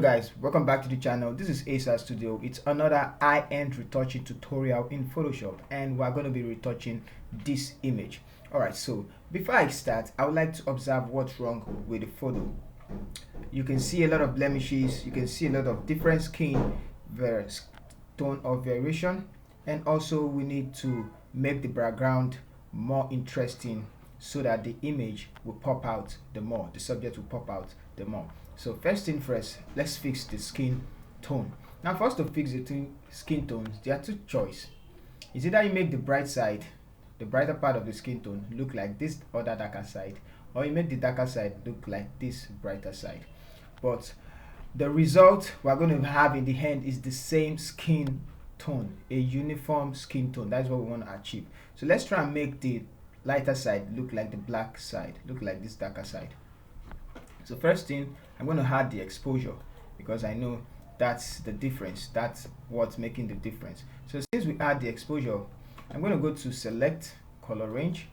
Guys, welcome back to the channel. This is Asa Studio. It's another high-end retouching tutorial in Photoshop, and we're going to be retouching this image. Alright, so before I start, I would like to observe what's wrong with the photo. You can see a lot of blemishes, you can see a lot of different skin tone of variation, and also we need to make the background more interesting so that the image will pop out the more, the subject will pop out the more. So first thing first, let's fix the skin tone. Now for us to fix the skin tones, there are two choices. It's either you make the bright side, the brighter part of the skin tone, look like this other darker side, or you make the darker side look like this brighter side. But the result we're going to have in the end is the same skin tone, a uniform skin tone. That's what we want to achieve. So let's try and make the lighter side look like the black side, look like this darker side. So first thing, I'm going to add the exposure because I know that's the difference. That's what's making the difference. So since we add the exposure, I'm going to go to select color range,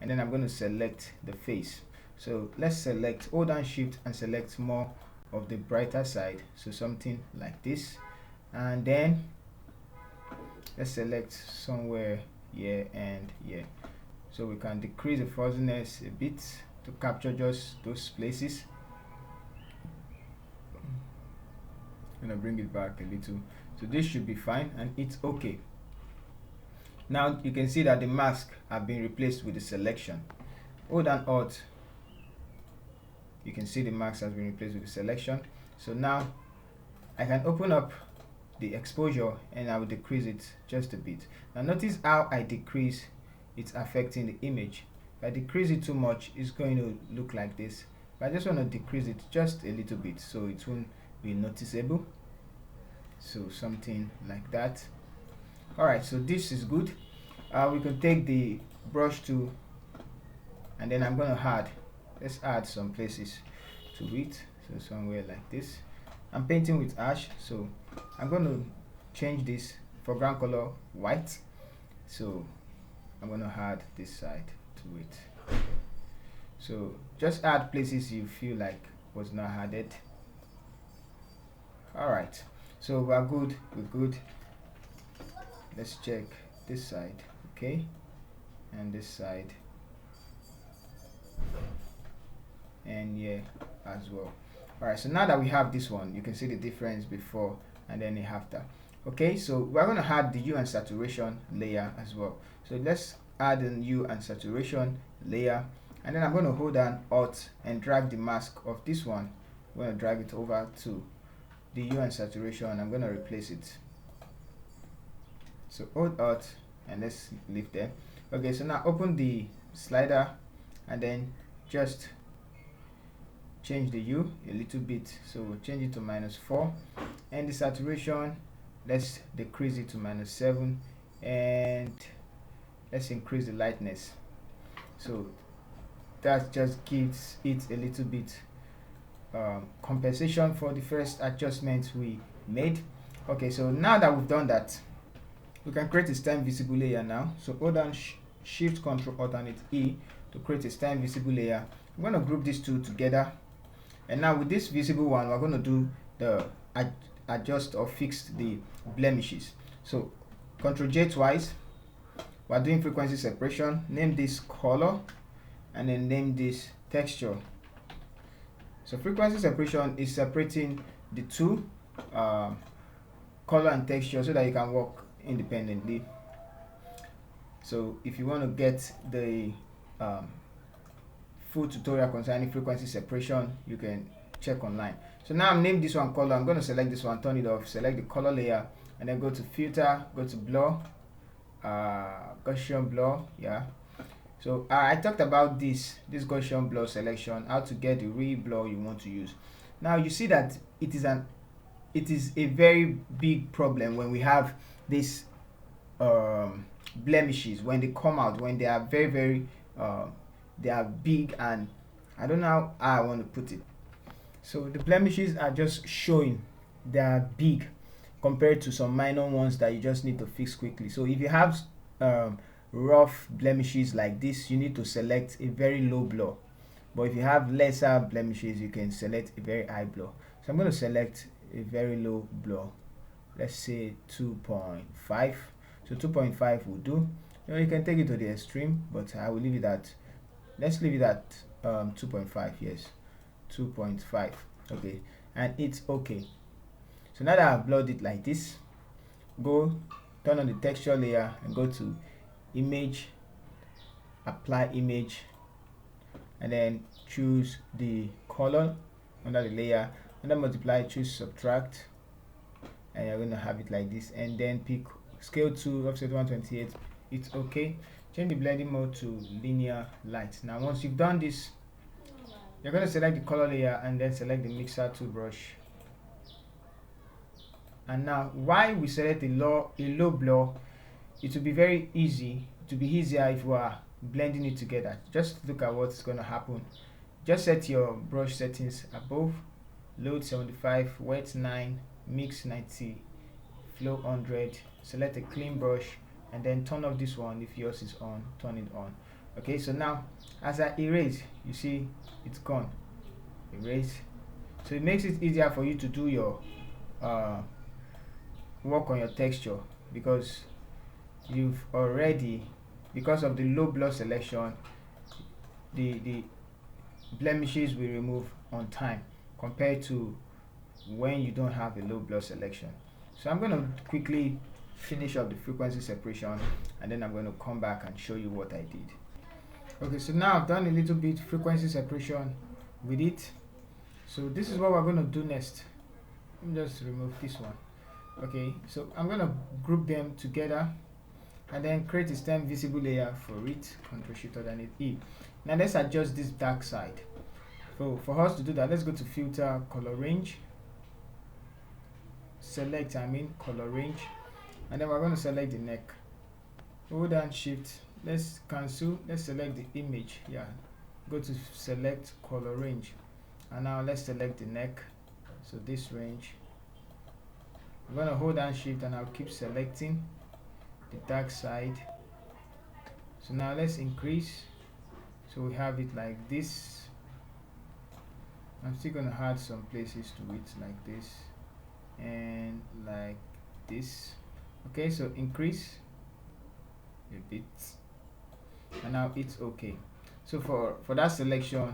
and then I'm going to select the face. So let's select, hold down shift and select more of the brighter side. So something like this. And then let's select somewhere here and here. So we can decrease the fuzziness a bit to capture just those places. I'm gonna bring it back a little, so this should be fine and it's okay. Now you can see that the mask have been replaced with the selection. Hold down Alt, you can see the mask has been replaced with the selection. So now I can open up the exposure and I will decrease it just a bit. Now notice how I decrease, it's affecting the image. If I decrease it too much, it's going to look like this. But I just want to decrease it just a little bit so it won't be noticeable. So something like that. Alright, so this is good. We can take the brush tool and then I'm going to let's add some places to it. So somewhere like this. I'm painting with ash, so I'm going to change this foreground color white. So I'm going to add this side to it. So just add places you feel like was not added. Alright, so we're good, let's check this side, okay, and this side, and here as well. Alright, so now that we have this one, you can see the difference before and then after. Okay, so we're going to add the hue and saturation layer as well. So let's add a hue and saturation layer, and then I'm going to hold down Alt and drag the mask of this one. I'm going to drag it over to the hue and saturation. I'm going to replace it. So hold Alt and let's leave there. Okay, so now open the slider and then just change the hue a little bit. So we'll change it to -4, and the saturation, let's decrease it to -7, and let's increase the lightness. So that just gives it a little bit compensation for the first adjustment we made. Okay, so now that we've done that, we can create a stem visible layer now. So hold down Shift Control Alternate E to create a stem visible layer. I'm going to group these two together, and now with this visible one, we're going to do the adjust or fix the blemishes. So Ctrl J twice. We're doing frequency separation. Name this color and then name this texture. So frequency separation is separating the two, color and texture, so that you can work independently. So if you want to get the full tutorial concerning frequency separation, you can check online. So now I'm named this one color. I'm going to select this one, turn it off, select the color layer, and then go to filter, go to blur, Gaussian blur. Yeah, so I talked about this Gaussian blur selection, how to get the real blur you want to use. Now you see that it is a very big problem when we have this blemishes, when they come out, when they are very they are big, and I don't know how I want to put it. So the blemishes are just showing they are big compared to some minor ones that you just need to fix quickly. So if you have rough blemishes like this, you need to select a very low blur. But if you have lesser blemishes, you can select a very high blur. So I'm going to select a very low blur, let's say 2.5. So 2.5 will do. You can take it to the extreme, but I will leave it at, let's leave it at 2.5. Yes, 2.5. Okay, and it's okay. So now that I've blurred it like this, turn on the texture layer and go to image, apply image, and then choose the color under the layer, and then multiply, choose subtract, and you're going to have it like this, and then pick scale to offset 128. It's okay. Change the blending mode to linear light. Now once you've done this, you're going to select the color layer and then select the mixer tool brush. And now why we select a low blur, it will be very easy, it will be easier if we are blending it together. Just look at what's going to happen. Just set your brush settings above, load 75, wet 9, mix 90, flow 100, select a clean brush, and then turn off this one. If yours is on, turn it on. Okay, so now as I erase, you see it's gone. Erase. So it makes it easier for you to do your work on your texture, because you've already, because of the low blur selection, the blemishes will remove on time compared to when you don't have a low blur selection. So I'm going to quickly finish up the frequency separation, and then I'm going to come back and show you what I did. Okay, so now I've done a little bit frequency separation with it. So this is what we're going to do next. Let me just remove this one. Okay, so I'm going to group them together and then create a stem visible layer for it. Ctrl Shift Alt E. Now let's adjust this dark side. So for us to do that, let's go to filter, color range, select color range, and then we're going to select the neck. Hold down Shift, let's cancel, let's select the image. Yeah, go to select color range, and now let's select the neck. So this range, I'm going to hold down Shift and I'll keep selecting the dark side. So now let's increase, so we have it like this. I'm still going to add some places to it like this and like this. Okay, so increase a bit, and now it's okay. So for that selection,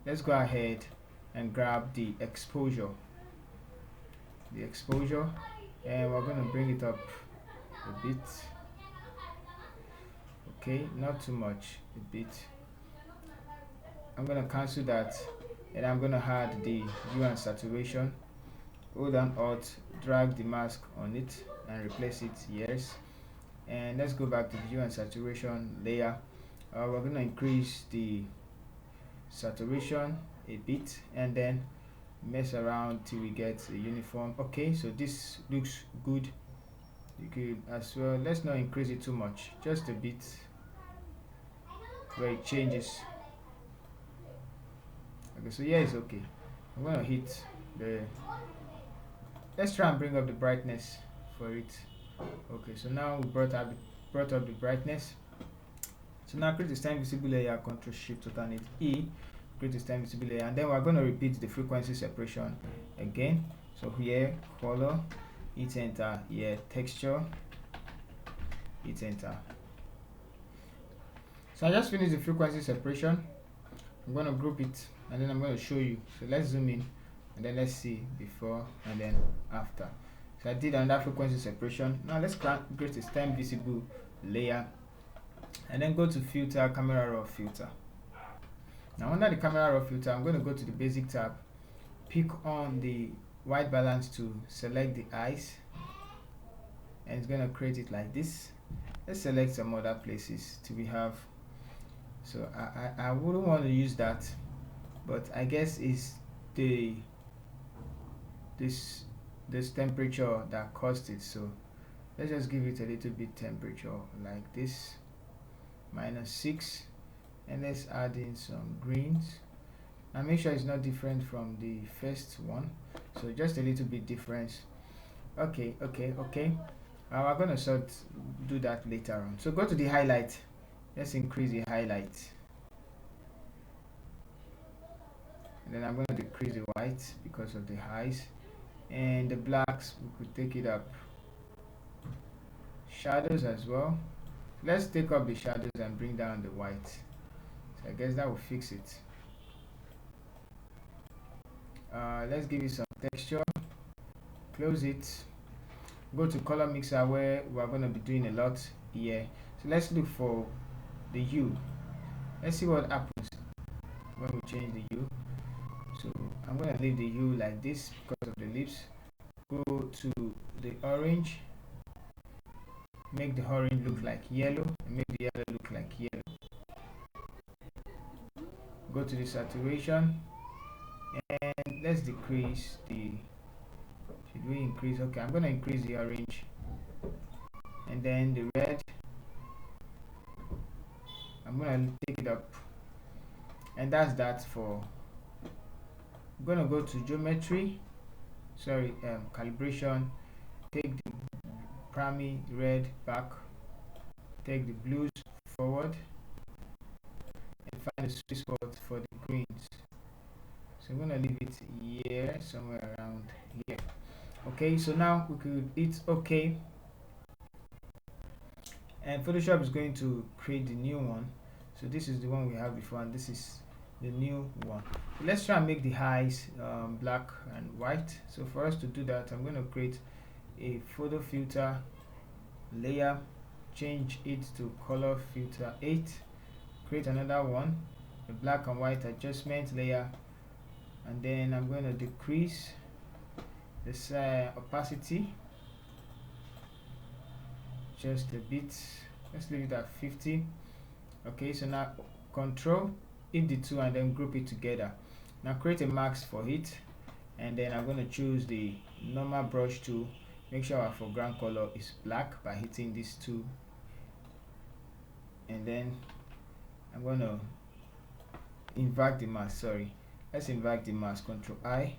let's go ahead and grab the exposure, and we're going to bring it up a bit. Okay, not too much, a bit. I'm going to cancel that, and I'm going to add the hue and saturation. Hold down Alt, drag the mask on it and replace it. Yes, and let's go back to the hue and saturation layer. We're going to increase the saturation a bit and then mess around till we get a uniform. Okay, so this looks good. You could as well, let's not increase it too much, just a bit where it changes. Okay, so yeah, it's okay. I'm gonna hit the, let's try and bring up the brightness for it. Okay, so now we brought up the brightness. So now create the stem visible layer, Ctrl Shift Alt E, create the stem visible layer, and then we're going to repeat the frequency separation again. So here color, hit enter, here texture, hit enter. So I just finished the frequency separation. I'm going to group it and then I'm going to show you. So let's zoom in and then let's see before and then after. So I did another frequency separation. Now let's create a stem visible layer and then go to filter, camera raw filter. Now under the camera raw filter, I'm going to go to the basic tab, pick on the white balance to select the eyes, and it's going to create it like this. Let's select some other places till we have, so I wouldn't want to use that, but I guess it's this temperature that caused it. So let's just give it a little bit temperature like this, -6, and let's add in some greens and make sure it's not different from the first one, so just a little bit difference. Okay. We're gonna do that later on. So go to the highlight, let's increase the highlight, and then I'm going to decrease the white because of the highs, and the blacks we could take it up. Shadows as well, let's take up the shadows and bring down the white. So I guess that will fix it. Let's give it some texture, close it, go to color mixer where we're going to be doing a lot here. So let's look for the hue. Let's see what happens when we change the hue. So I'm going to leave the hue like this because of the lips. Go to the orange, make the orange look like yellow, and make the yellow look like yellow. Go to the saturation, and let's decrease the, should we increase? Okay, I'm going to increase the orange, and then the red, I'm going to take it up, and that's that for. I'm going to go to geometry, calibration, take the primary red back, take the blues forward, and find a sweet spot for the greens. So I'm going to leave it here, somewhere around here. Okay, so now we could hit OK, and Photoshop is going to create the new one. So this is the one we have before, and this is the new one. So let's try and make the highs black and white. So for us to do that, I'm going to create a photo filter layer, change it to color filter 8, create another one, a black and white adjustment layer, and then I'm going to decrease this opacity just a bit. Let's leave it at 50. Okay, so now control, hit the two and then group it together. Now create a mask for it, and then I'm going to choose the normal brush tool. Make sure our foreground color is black by hitting these two, and then I'm going to invert the mask. Let's invert the mask, Control I.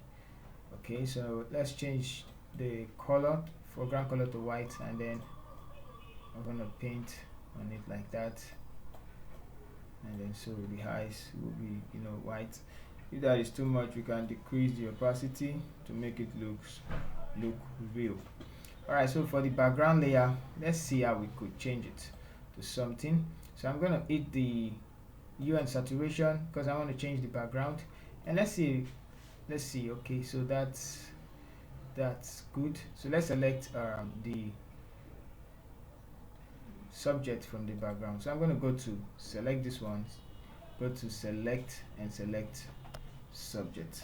Okay, so let's change the color, foreground color to white, and then I'm going to paint on it like that, and then so the highs will be white. If that is too much, we can decrease the opacity to make it look real. Alright, so for the background layer, let's see how we could change it to something. So I'm going to hit the hue and saturation because I want to change the background, and let's see. Okay, so that's good. So let's select the subject from the background. So I'm going to go to select this one, go to select and select subject.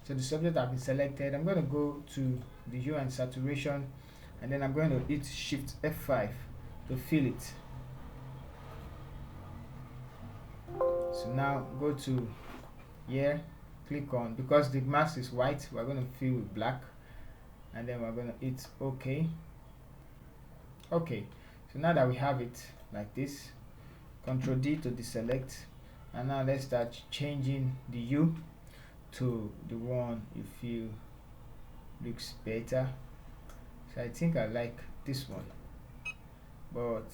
So the subject has been selected. I'm going to go to the hue and saturation, and then I'm going to hit Shift F5 to fill it. So now go to here, click on, because the mask is white, we're going to fill with black, and then we're going to hit OK. Okay, so now that we have it like this, Ctrl D to deselect, and now let's start changing the hue to the one you feel looks better. So I think I like this one, but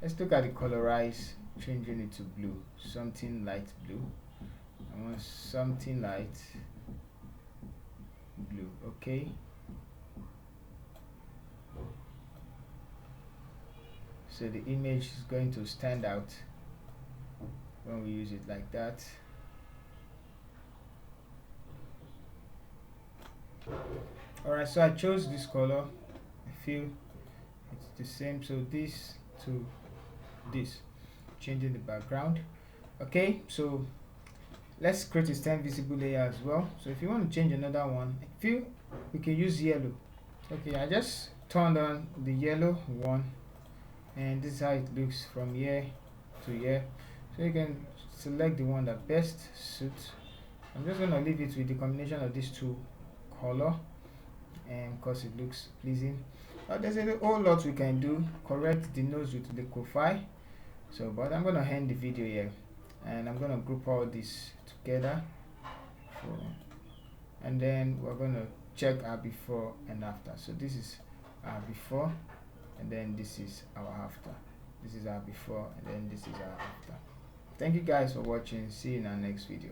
let's look at the colorize, changing it to blue, something light blue. I want something light blue. Okay, so the image is going to stand out when we use it like that. Alright, so I chose this color. I feel it's the same, so this to this, changing the background. Okay, so let's create a stand visible layer as well. So if you want to change another one, I feel we can use yellow. Okay, I just turned on the yellow one, and this is how it looks from here to here. So you can select the one that best suits. I'm just going to leave it with the combination of these two color, and because it looks pleasing. There's a whole lot we can do. Correct the nose with the Ko-Fi. So but I'm going to end the video here, and I'm going to group all this together, and then we're going to check our before and after. So this is our before, and then this is our after. This is our before, and then this is our after. Thank you guys for watching. See you in our next video.